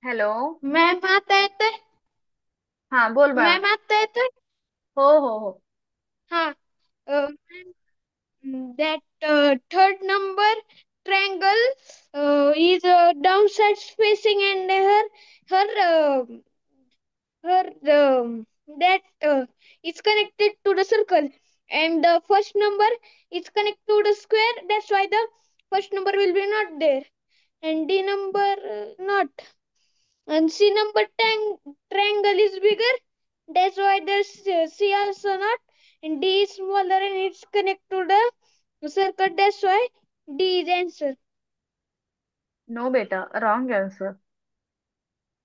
Hello. Ma'am आता येतोय. हा, बोल बाळा. मॅम आता येतोय. हो, हो, हो. हा. That third number triangle is downside facing, and her that is connected to the circle, and the first number is connected to the square. That's why the first number will be not there, and D number not, and C number triangle is bigger. That's why there's C also not, and D is smaller and it's connected to the circle. That's why D is answer. No बेटा, wrong answer.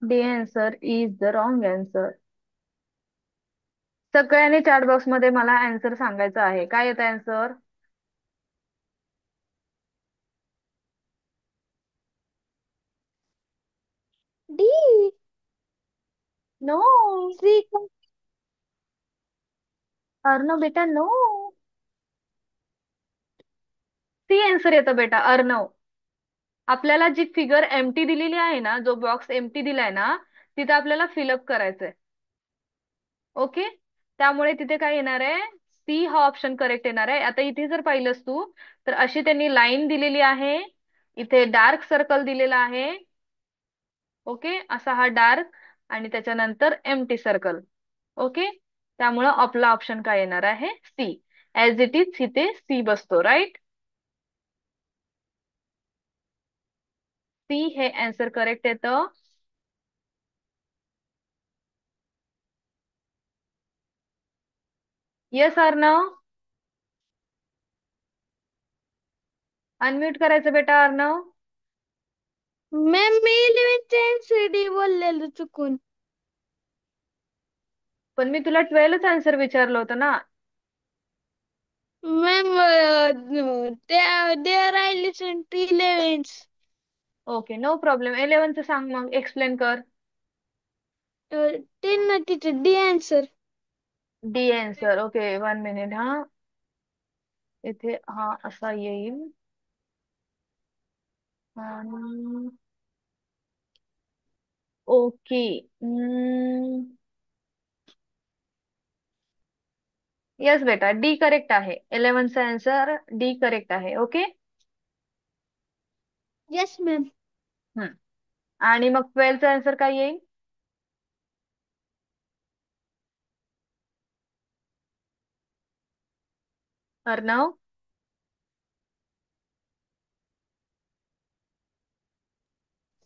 D answer is the wrong answer. सगळ्यांनी chat box मध्ये मला answer सांगायचा आहे. काय येतं answer? D. नो. C. Arnav बेटा, नो. सी आन्सर येतं बेटा, अर्णव. आपल्याला जी फिगर एमटी दिलेली आहे ना, जो बॉक्स एमटी दिलाय ना, तिथे आपल्याला फिलअप करायचंय. ओके. त्यामुळे तिथे काय येणार आहे? सी हा ऑप्शन करेक्ट येणार आहे. आता इथे जर पाहिलंस तू, तर अशी त्यांनी लाईन दिलेली आहे. इथे डार्क सर्कल दिलेला आहे. ओके, असा हा डार्क आणि त्याच्यानंतर एम्प्टी सर्कल. ओके. त्यामुळं आपला ऑप्शन काय येणार आहे? सी. ऍज इट इज इथे सी बसतो, राईट? सी हे आन्सर करेक्ट येतं. येस अर्णव. अनम्यूट करायचं बेटा अर्णव. मॅम मी 11th answer D बोललेलं चुकून. पण मी तुला 12th आन्सर विचारलं होतं ना. Ma'am there I listen to 11th. Okay, no problem. 11th सांग, मग एक्सप्लेन कर. 10 ना teacher D answer. D answer. Okay, 1 minute हा. इथे हा असा येईल. आणि ओके. यस बेटा, डी करेक्ट आहे. 11th आन्सर डी करेक्ट आहे. ओके. Yes ma'am. हम्म. आणि मग 12th आन्सर काय येईल? अर्णव.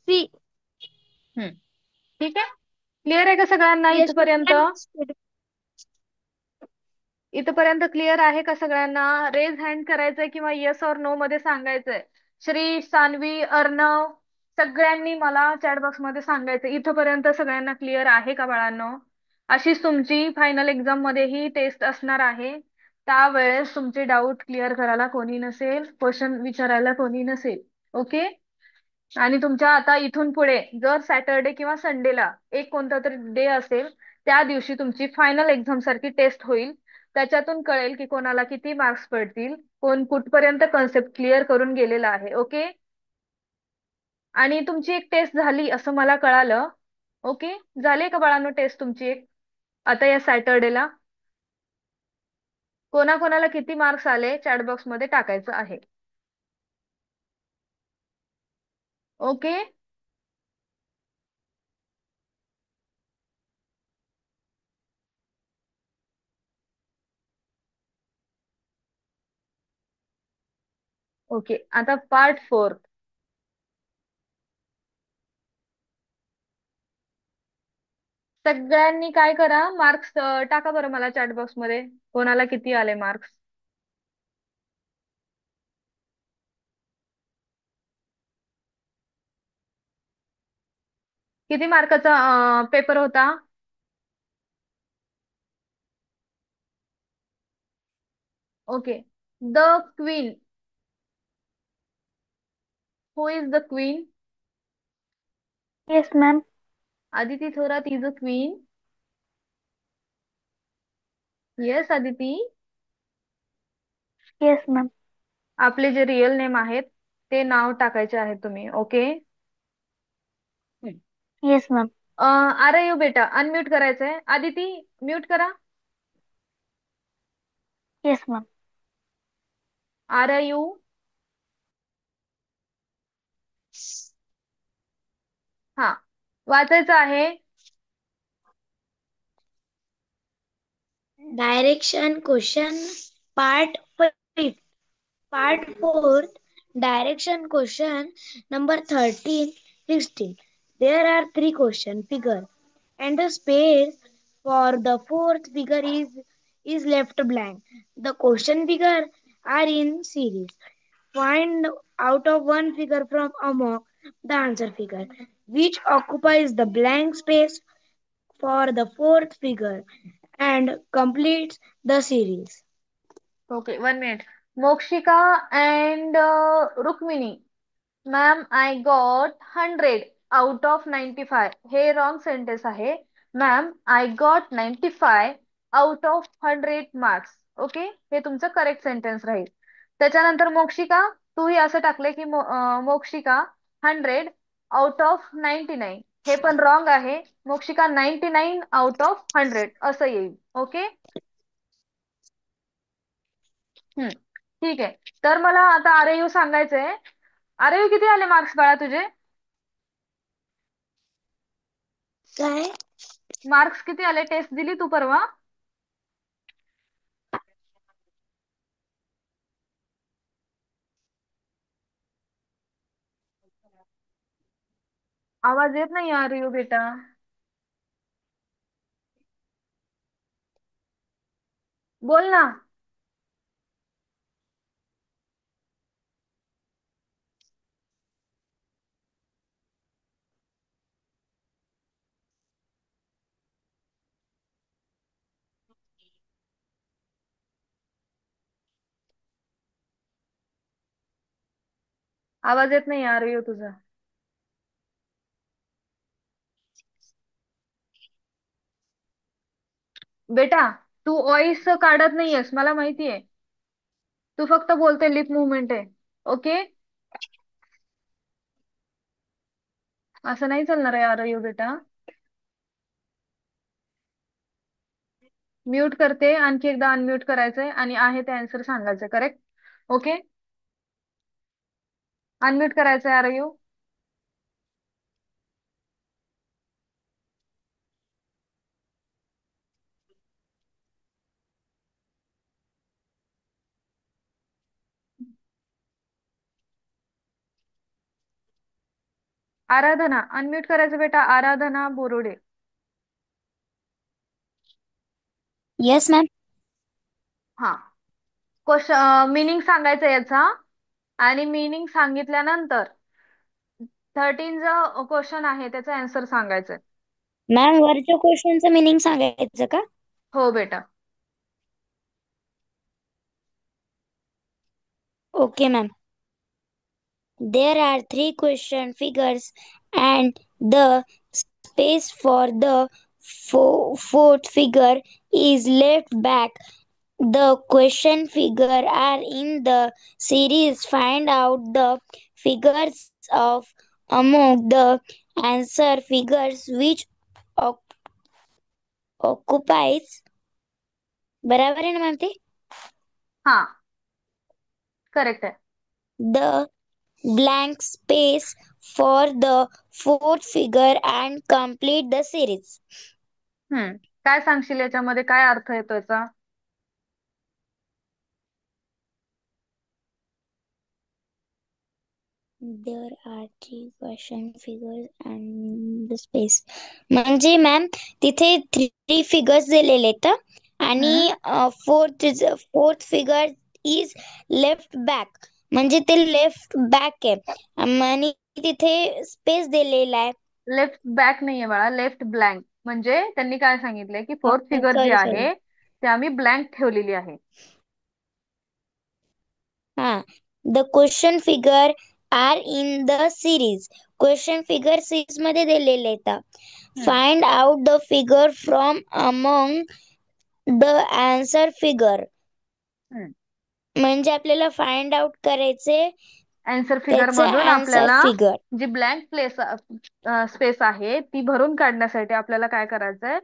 C. हम्म. ठीक आहे. क्लिअर आहे का सगळ्यांना Yes इथपर्यंत? ma'am. Understood. इथपर्यंत क्लिअर आहे का सगळ्यांना? रेज हँड करायचंय किंवा येस और नो मध्ये सांगायचंय. श्री, सान्वी, अर्णव, सगळ्यांनी मला चॅट बॉक्स मध्ये सांगायचं. इथपर्यंत सगळ्यांना क्लिअर आहे का बाळांनो? अशीच तुमची फायनल एक्झाम मध्ये ही टेस्ट असणार आहे. त्यावेळेस तुमचे डाऊट क्लिअर करायला कोणी नसेल, क्वेश्चन विचारायला कोणी नसेल. ओके. आणि तुमच्या आता इथून पुढे जर सॅटरडे किंवा संडेला एक कोणता तरी डे असेल, त्या दिवशी तुमची फायनल एक्झाम सारखी टेस्ट होईल. त्याच्यातून कळेल की कोणाला किती मार्क्स पडतील, कोण कुठपर्यंत कन्सेप्ट क्लिअर करून गेलेला आहे. ओके. आणि तुमची एक टेस्ट झाली असं मला कळालं. ओके. झाली का बाळांनो टेस्ट तुमची एक आता या सॅटरडेला? कोणाकोणाला किती मार्क्स आले चॅट बॉक्स मध्ये टाकायचं आहे. ओके. ओके, आता पार्ट 4. सगळ्यांनी काय करा, मार्क्स टाका बरं मला चॅट बॉक्स मध्ये, कोणाला किती आले मार्क्स. किती मार्काचा पेपर होता? Okay. The queen. Who is the queen? Yes ma'am. Aditi Thorat is a queen. Yes Aditi. Yes ma'am. आपले जे रिअल नेम आहेत ते नाव टाकायचे आहे तुम्ही. ओके. Yes ma'am. आरयू बेटा अनम्यूट करायचंय. आदिती म्यूट करा. Yes ma'am. आरयू. हा, वाचायचं आहे. Direction question part 5. Part 4. Direction question number 13, 16. There are 3 question figure and the space for the fourth figure is left blank. The question figure are in series. Find out of one figure from among the answer figure which occupies the blank space for the fourth figure and completes the series. Okay, 1 minute. Mokshika and Rukmini. Ma'am I got 100 out of 95. हे wrong sentence आहे. Ma'am I got 95 out of 100 marks. Okay, हे तुमचं correct sentence राहील. त्याच्यानंतर मोक्षिका, तूही असं टाकलंय की मोक्षिका 100 आउट ऑफ 99. हे पण रॉंग आहे. मोक्षिका 99 आउट ऑफ 100 असं येईल. ओके. ठीक आहे. तर मला आता आरयू सांगायचंय. आरयू किती आले मार्क्स बाळा तुझे? काय? मार्क्स किती आले? टेस्ट दिली तू परवा? आवाज येत नाही आरयू बेटा. बोल ना. आवाज येत नाही आरयू तुझा. बेटा तू वॉइस काढत नाहीयेस, मला माहितीये. तू फक्त बोलते, लिप मुवमेंट आहे. ओके, असं नाही चालणार आहे आरयू बेटा. म्यूट करते, आणखी एकदा अनम्यूट करायचंय आणि आहे ते आन्सर सांगायचं. करेक्ट. ओके, अनम्यूट करायचंय आरयू. आराधना अनम्यूट करायचं बेटा. आराधना बोरोडे. Yes ma'am. हा, क्वेश्चन मिनिंग सांगायचं याचा. आणि मिनिंग सांगितल्यानंतर 13 जो क्वेश्चन आहे त्याचा आन्सर सांगायचं. मॅम वरच्या क्वेश्चनचं मीनिंग सांगायचं का? हो बेटा. Okay ma'am. There are 3 question figures and the space for the fourth figure is left back. The question figure are in the series. Find out the figures of among the answer figures which occupies. बराबर आहे ना ma'am ते? हा, correct आहे. The blank space for the fourth figure and complete the series. काय सांगशील याच्यामध्ये? काय अर्थ येतो याचा? There are 3 question figures and the space. म्हणजे मॅम तिथे 3 फिगर्स दिलेले आहेत आणि fourth figure is left back. म्हणजे ते लेफ्ट बॅक आहे आणि तिथे स्पेस दिलेला आहे. लेफ्ट बॅक नाहीये बाळा, लेफ्ट ब्लँक. म्हणजे त्यांनी काय सांगितलंय की फोर्थ फिगर जी सॉरी सॉरी. आहे ते आम्ही ब्लँक ठेवलेली आहे. The question figure are in the series. Question figure series मध्ये दिलेले आहेत. Find out the figure from among the answer figure. म्हणजे आपल्याला फाइंड आउट करायचे आन्सर फिगर त्याचं मधून आन्सर आपल्याला फिगर. जी ब्लँक स्पेस आहे ती भरून काढण्यासाठी आपल्याला काय करायचंय,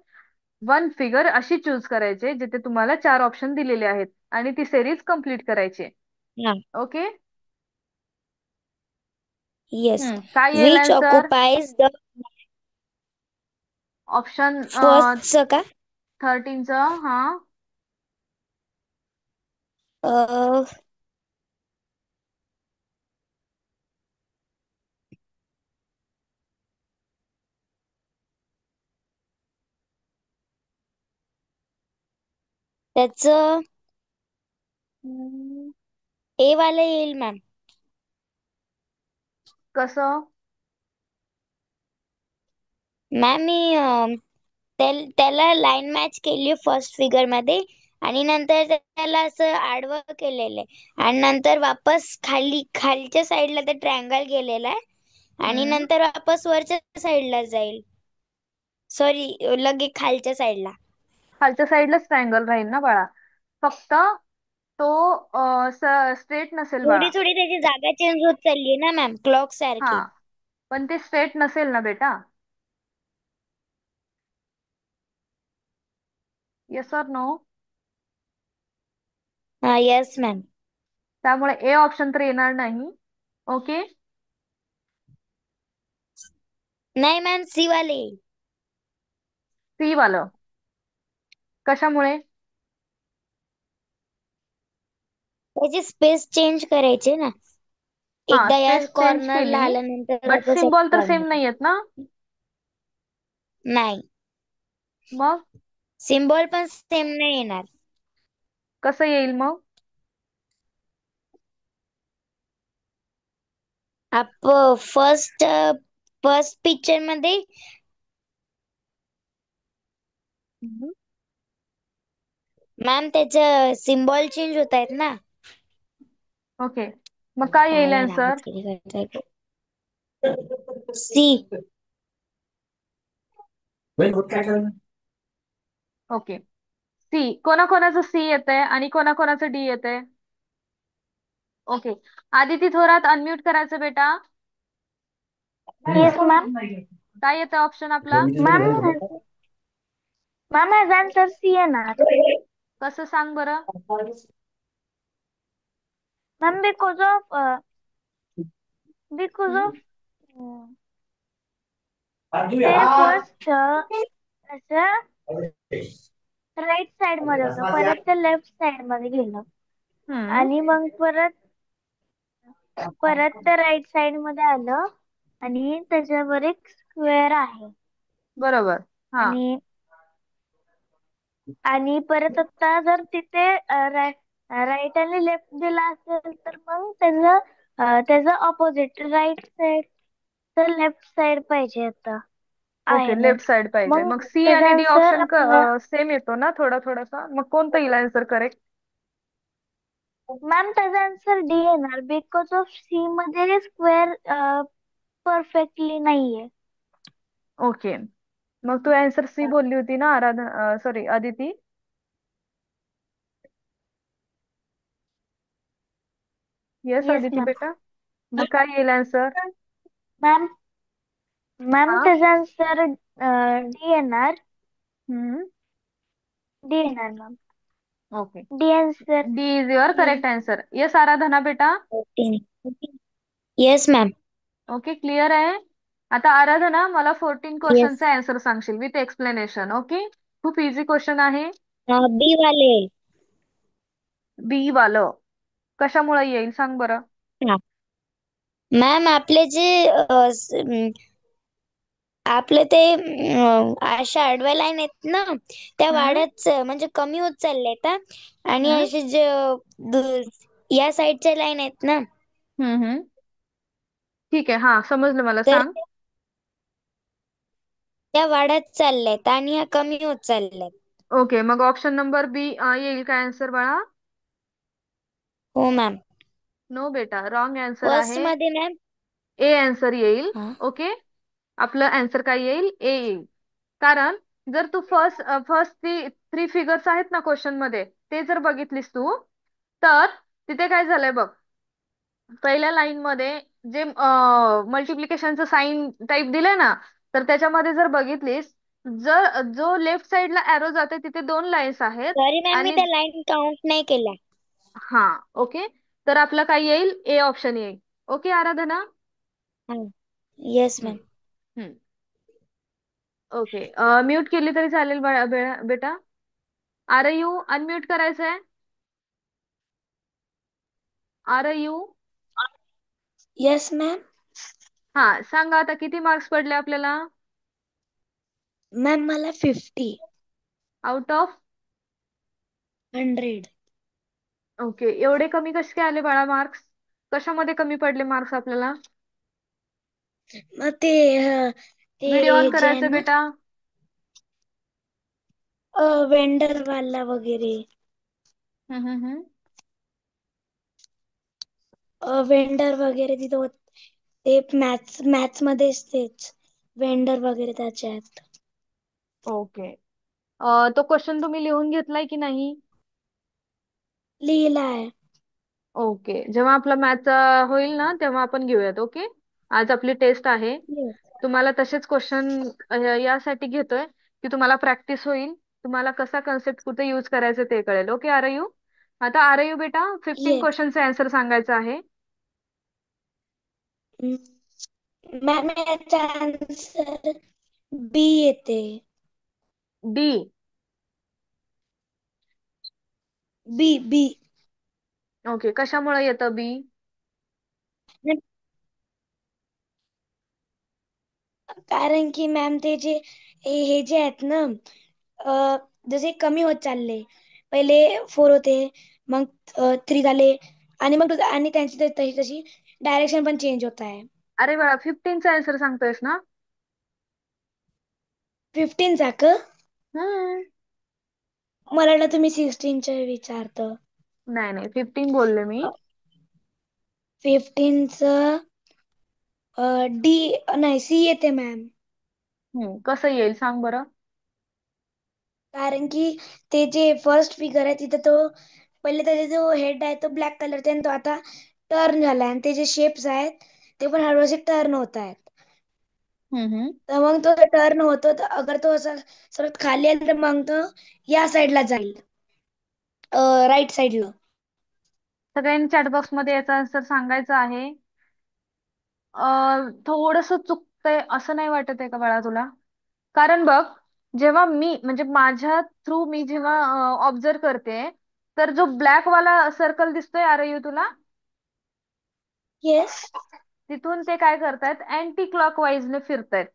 वन फिगर अशी चूज करायची जिथे तुम्हाला 4 ऑप्शन दिलेले आहेत आणि ती सिरीज कंप्लीट करायची. हा. ओके. येस. काय येईल which answer? Occupies the option first का? 13चं. हा. अ, त्याचं ए वाला येईल मॅम. कसं? मॅम मी त्याला लाईन मॅच केली फर्स्ट फिगर मध्ये आणि नंतर त्याला असं आडवं केलेलं आहे आणि नंतर वापस खालच्या साईडला ते ट्रायंगल गेलेला आहे आणि हम्म. नंतर वापस वरच्या साईडला जाईल. सॉरी, लगे खालच्या साईडला. खालच्या साईडलाच ट्रायंगल राहील ना बाळा, फक्त तो स्ट्रेट नसेल थोडी बाळा. थोडी त्याची जागा चेंज होत चालली ना मॅम, क्लॉक हा, सारखी. पण ते स्ट्रेट नसेल ना बेटा. Yes or no? हा, येस मॅम. त्यामुळे ए ऑप्शन तर येणार नाही. ओके. नाही मॅम, सी वाले येईल. सी वालं. कशामुळे? त्याची स्पेस चेंज करायची ना. हा, एकदा या स्पेस चेंज कॉर्नरला केली, आल्यानंतर बट वापस या सिम्बॉल तर सेम कॉर्नर. नाही आहेत ना. नाही, मग सिम्बॉल पण सेम नाही येणार. कसं येईल मग? आप फर्स्ट फर्स्ट पिक्चर मध्ये मॅम त्याचं सिम्बॉल चेंज होत आहेत ना. ओके, मग काय येईल काय आन्सर? नावच केली काय सी. Okay, C. कोणाकोणाचं सी येतंय आणि कोणाकोणाचं डी येतंय? ओके. आदिती थोरात, अनम्यूट करायचं बेटा. Yes ma'am. काय येतं ऑप्शन आपला? मॅम मॅम माझा आन्सर सी येणार. कसं सांग बरं? Ma'am because hmm. ऑफ ते फर्स्ट असं राईट साइड मध्ये होतं, परत ते लेफ्ट साइड मध्ये गेलं हम्म. आणि मग परत ते राईट साइड मध्ये आलं आणि त्याच्यावर एक स्क्वेअर आहे बरोबर. हा. आणि आणि परत आता जर तिथे राईट आणि लेफ्ट दिला असेल तर मग त्याचं ऑपोजिट राईट साइड तर लेफ्ट साइड पाहिजे आता ओके, आहे मग लेफ्ट साइड पाहिजे. मग मग सी त्याचा आणि डी आन्सर ऑप्शन आपल्या सेम येतो ना थोडासा. मग कोणतं येईल आन्सर करेक्ट? मॅम त्याचा आन्सर डी येणार बिकॉज ऑफ सी मध्ये स्क्वेअर परफेक्टली नाहीये. ओके, मग तू आन्सर सी बोलली होती ना sorry Aditi. Yes yes Aditi ma'am. बेटा. मग काय येईल आन्सर? मॅम मॅम हा. त्याचा आन्सर डी येणार. हम्म. डी येणार ma'am. Okay, D answer D is your correct answer. Yes Aradhana बेटा. Yes ma'am. ओके, क्लिअर आहे. आता आराधना, मला 14 येस. क्वेश्चनचा आन्सर सांगशील विथ एक्सप्लेनेशन. ओके, खूप इझी क्वेश्चन आहे. बी वाले. बी वालं कशामुळे येईल सांग बरं. मॅम आपले जे आपले ते अशा आडव्या लाईन आहेत ना, त्या हम्म. वाढत म्हणजे कमी होत चालल्यात आणि हम्म. असे जे या साईडच्या लाईन आहेत ना, हम्म. ठीक आहे, हा समजलं मला, तर सांग. त्या वाढत चालल्यात आणि ह्या कमी होत चालल्यात. ओके, मग ऑप्शन नंबर बी येईल काय आन्सर बाळा? हो मॅम. नो बेटा, रॉंग आन्सर फर्स्ट आहे. मध्ये मॅम. ए आन्सर येईल. हा. ओके, आपलं आन्सर काय येईल? ए येईल. कारण जर तू फर्स्ट थ्री फिगर्स आहेत ना क्वेश्चन मध्ये, ते जर बघितलीस तू, तर तिथे काय झालंय बघ. पहिल्या लाईन मध्ये जे मल्टिप्लिकेशनचं साइन टाईप दिलंय ना, तर त्याच्यामध्ये जर बघितलीस, जर जो लेफ्ट साइडला एरो जाते तिथे दोन लाईन्स आहेत. सॉरी मॅम, मी आणि त्या लाईन काउंट नाही केल्या. हा, ओके, तर आपला काय येईल, ए ऑप्शन येईल. Okay Aradhana. Yes hmm. Ma'am. Hmm. Okay, mute केली तरी चालेल बेटा. आर यू अनम्यूट करायचंय. Are you. Yes ma'am. हा, सांगा आता किती मार्क्स पडले आपल्याला. मॅम मला 50. Out of. 100. ओके, एवढे कमी कसे काय आले बाळा मार्क्स? कशामध्ये कमी पडले मार्क्स आपल्याला? मग ते व्हिडिओ ऑन जे आहे करायचं ना, बेटा. वेंडर वाला वगैरे. हम्म, हम्म, हम्म. वेंडर वगैरे तिथं ते मॅथ्स मध्येच तेच वेंडर वगैरे त्याच्यात. ओके, तो क्वेश्चन तुम्ही लिहून घेतलाय की नाही? लिहिलाय. ओके, जेव्हा आपला मॅथ होईल ना तेव्हा आपण घेऊयात. ओके, आज आपली टेस्ट आहे. तुम्हाला तसेच क्वेश्चन यासाठी घेतोय की तुम्हाला प्रॅक्टिस होईल, तुम्हाला कसा कन्सेप्ट कुठे यूज करायचं ते कळेल. Okay RU. आता आरयू बेटा, 15 येस क्वेश्चनचे आन्सर सांगायचं आहे. मॅम, याचा आन्सर बी येते. डी. बी बी. ओके, कशामुळे येतं बी? कारण की मॅम ते जे हे जे आहेत ना, जसे कमी होत चालले. पहिले 4 होते, मग 3 झाले, आणि मग आणि त्यांची तशी तशी डायरेक्शन पण चेंज होत आहे. अरे बाळा, 15चा आन्सर सांगतोयस ना? 15 चा का? हम्म. मला वाटलं तुम्ही 16च्या विचारत. नाही नाही, 15 बोलले मी. 15च डी नाही, सी येते मॅम. कसं येईल सांग बरं. कारण की ते जे फर्स्ट फिगर आहे तिथे तो पहिले त्याचा जो हेड आहे तो ब्लॅक कलरचा, आणि तो आता टर्न झालाय, आणि ते जे शेप्स आहेत ते पण हळूहळू टर्न होत आहेत. हम्म. तर मग तो टर्न होतो, तर अगर तो असं सरत खाली आला तर मग तो या साईडला जाईल, राईट साईडला. सगळ्यांनी चॅटबॉक्स मध्ये याचा आन्सर सांगायचा आहे. थोडस चुकतंय असं नाही वाटत आहे का बाळा तुला? कारण बघ, जेव्हा मी म्हणजे माझ्या थ्रू मी जेव्हा ऑब्झर्व करते, तर जो ब्लॅक वाला सर्कल दिसतोय आरयू तुला, येस. तिथून ते काय करतायत, अँटी क्लॉकवाईज ने फिरतायत.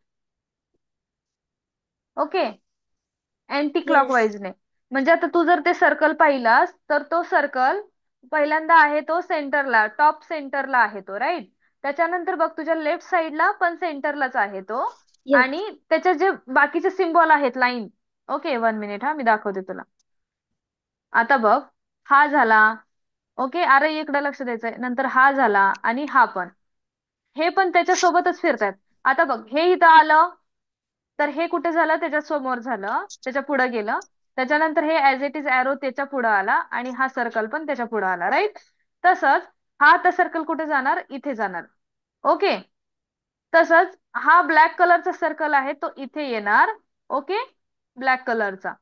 Okay, anti yes. क्लॉकवाईज ने. म्हणजे आता तू जर ते सर्कल पाहिलास, तर तो सर्कल पहिल्यांदा आहे तो सेंटरला, टॉप सेंटरला आहे तो, राईट. त्याच्यानंतर बघ तुझ्या लेफ्ट साइडला पण सेंटरलाच आहे तो. येस. आणि त्याचे जे बाकीचे सिम्बॉल आहेत, लाईन. ओके, 1 मिनिट, हा मी दाखवते तुला. आता बघ, हा झाला. ओके, अरे इकडे लक्ष द्यायचंय. नंतर हा झाला, आणि हा पण, हे पण त्याच्या सोबतच फिरतायत. आता बघ, हे इथं आलं, तर हे कुठे झालं, त्याच्या समोर झालं, त्याच्या पुढे गेलं. त्याच्यानंतर हे ऍज इट इज एरो त्याच्या पुढे आला, आणि हा सर्कल पण त्याच्या पुढे आला, राईट. तसंच हा आता सर्कल कुठे जाणार, इथे जाणार. ओके, तसंच हा ब्लॅक कलरचा सर्कल आहे तो इथे येणार. ओके, ब्लॅक कलरचा.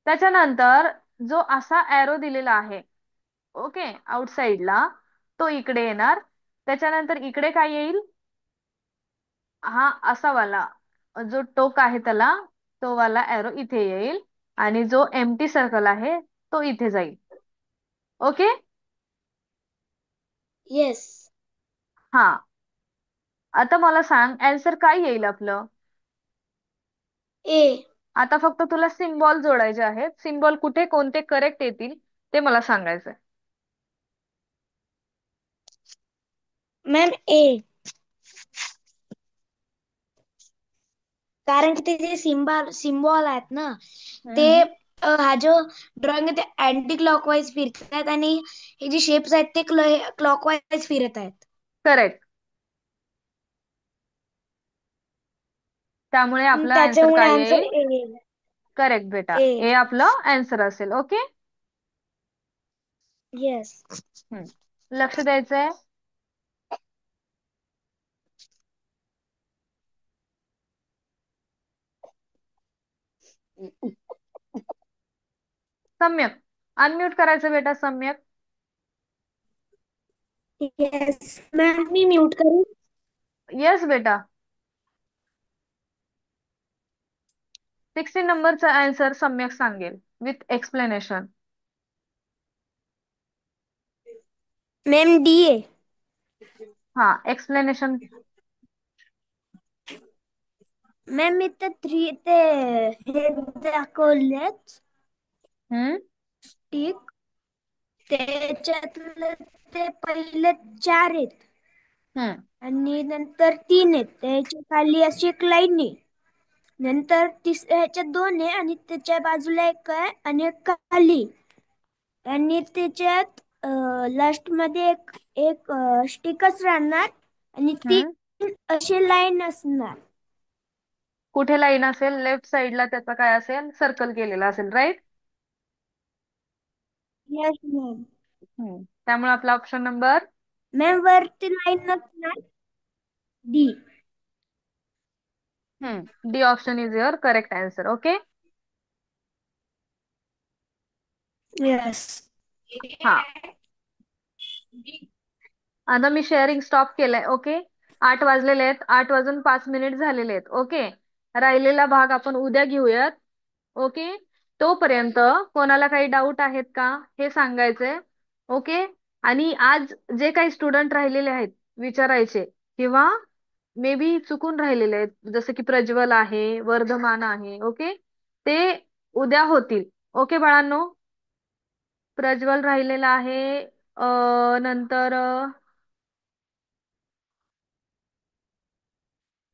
त्याच्यानंतर जो असा एरो दिलेला आहे, ओके, आउटसाइडला, तो इकडे येणार. त्याच्यानंतर इकडे काय येईल, हा असा वाला जो टोक आहे त्याला, तो वाला एरो इथे येईल. आणि जो एम्प्टी सर्कल आहे तो इथे जाईल. ओके. येस. हा, आता मला सांग आन्सर काय येईल आपलं. ए. आता फक्त तुला सिम्बॉल जोडायचे आहेत. सिम्बॉल कुठे कोणते करेक्ट येतील ते मला सांगायचंय. मॅम, ए. कारण की ते जे सिम्बॉल आहेत ना, ते हम्म. हा जो ड्रॉइंग आहे ते अँटी क्लॉकवाईज फिरतात, आणि हे जे शेप्स आहेत ते क्लॉकवाईज फिरत आहेत. करेक्ट. त्यामुळे आपला आन्सर त्याच्यामुळे काय आन्सर येईल? ए येईल. करेक्ट बेटा, ए. ए आपलं आन्सर असेल. ओके. येस. लक्ष द्यायचंय. सम्यक, अनम्यूट करायचं बेटा सम्यक. येस मॅम, मी म्यूट करू? येस बेटा. 16 नंबरचा आन्सर सम्यक सांगेल विथ एक्सप्लेनेशन. मॅम डी आहे. हा, एक्सप्लेनेशन. मॅम इथं 3 ते हे दाखवलेत हम्म टिक, त्याच्यातलं ते पहिले 4 आहेत हम्म आणि नंतर 3 आहेत. त्याच्या खाली अशी एक लाईन आहे. नंतर ह्याच्यात 2 आहे आणि त्याच्या बाजूला एक आहे आणि एक खाली. आणि त्याच्यात लास्ट मध्ये एक एक स्टिकच राहणार आणि हम्म 3 अशी लाईन असणार. कुठे लाईन असेल? लेफ्ट साइडला त्याचा काय असेल? सर्कल केलेला असेल, राईट? Yes ma'am. त्यामुळे आपला ऑप्शन नंबर मॅम वरती लाईन नसणार, D. D option is your correct answer. Okay. Yes. हा, आता मी शेअरिंग स्टॉप केलंय. ओके. 8 वाजलेले आहेत, 8 वाजून 5 मिनिट झालेले आहेत. ओके. राहिलेला भाग आपण उद्या घेऊयात. ओके. तोपर्यंत कोणाला काही डाऊट आहेत का हे सांगायचंय. ओके. आणि आज जे काही स्टुडंट राहिलेले आहेत विचारायचे, किंवा मे बी चुकून राहिलेले आहेत, जसं की प्रज्वल आहे, वर्धमान आहे. ओके. ते उद्या होतील. ओके बाळांनो. प्रज्वल राहिलेला आहे, नंतर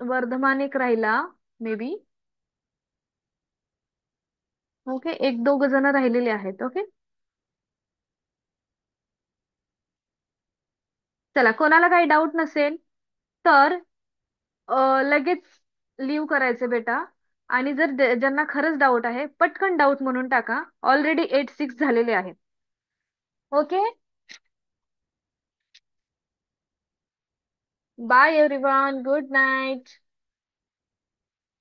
वर्धमान एक राहिला मे बी. ओके. एक दोघ जण राहिलेले आहेत. ओके. चला, कोणाला काही डाऊट नसेल तर लगेच लिव्ह करायचे बेटा. आणि जर ज्यांना खरंच डाऊट आहे पटकन डाऊट म्हणून टाका. ऑलरेडी 8-6 झालेले आहेत. Okay. Bye everyone, good night.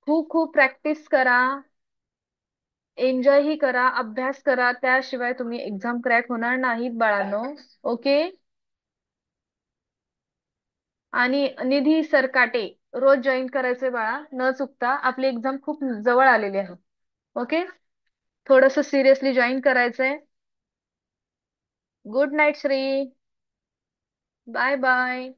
खूप खूप प्रॅक्टिस करा, एन्जॉय ही करा, अभ्यास करा. त्याशिवाय तुम्ही एक्झाम क्रॅक होणार नाहीत बाळांनो. ओके. आणि निधी सरकाटे रोज जॉईन करायचे बाळा, न चुकता. आपली एक्झाम खूप जवळ आलेली आहे. ओके. थोडस सिरियसली जॉईन करायचंय. Good night Shri. Bye bye.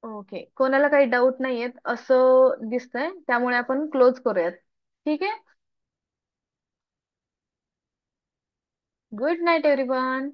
Okay. कोणाला काही डाऊट नाहीयेत असं दिसतंय, त्यामुळे आपण क्लोज करूयात. ठीक आहे. Good night everyone.